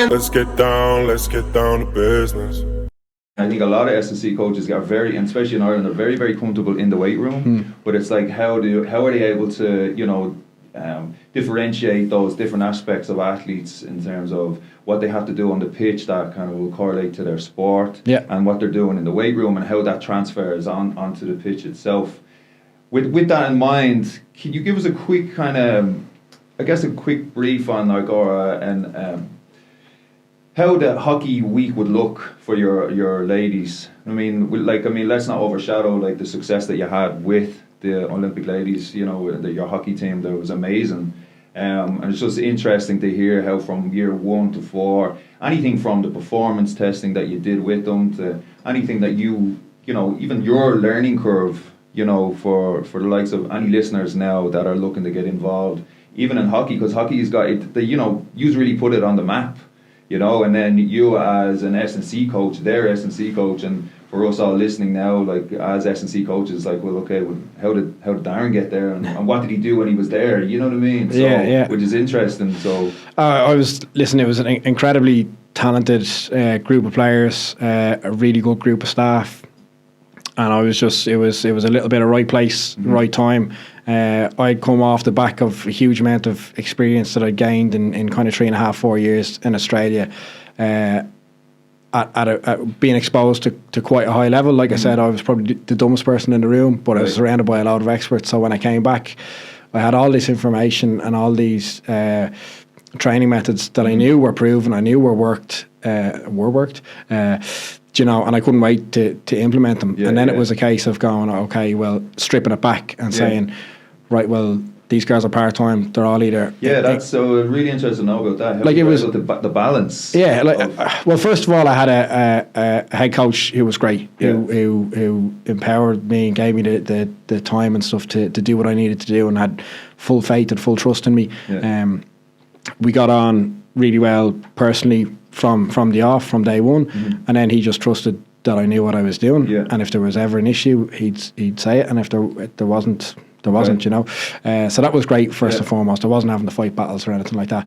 Let's get down to business. I think a lot of S&C coaches are very, and especially in Ireland, they're very, very comfortable in the weight room. But it's like, how are they able to, differentiate those different aspects of athletes in terms of what they have to do on the pitch that kind of will correlate to their sport, and what they're doing in the weight room, and how that transfers onto the pitch itself. With that in mind, can you give us a quick kind of, I guess, a quick brief on Agora and how the hockey week would look for your ladies? I mean, let's not overshadow like the success that you had with the Olympic ladies. Your hockey team, that was amazing, and it's just interesting to hear how from year 1 to 4, anything from the performance testing that you did with them to anything that even your learning curve, for the likes of any listeners now that are looking to get involved, even in hockey, because hockey's got it. You really put it on the map. And then you as an S&C coach, their S&C coach, and for us all listening now, like as S&C coaches, like, well, okay, how did Darren get there, and what did he do when he was there? You know what I mean? So, which is interesting. So it was an incredibly talented group of players, a really good group of staff, and it was a little bit of right place, right time. I'd come off the back of a huge amount of experience that I'd gained in kind of 3.5, 4 years in Australia, at being exposed to quite a high level. Like I said, I was probably the dumbest person in the room, but I was surrounded by a lot of experts. So when I came back, I had all this information and all these training methods that I knew were proven, I knew were worked, and I couldn't wait to implement them. And then it was a case of going, okay, well, stripping it back and saying, right, well, these guys are part-time, they're all either... that's so really interesting to know about that. How like it was the balance. Well, first of all, I had a head coach who was great, who empowered me and gave me the time and stuff to do what I needed to do, and had full faith and full trust in me. We got on really well personally from day one, and then he just trusted that I knew what I was doing, and if there was ever an issue, he'd say it, and if there wasn't, so that was great. First and foremost, I wasn't having to fight battles or anything like that.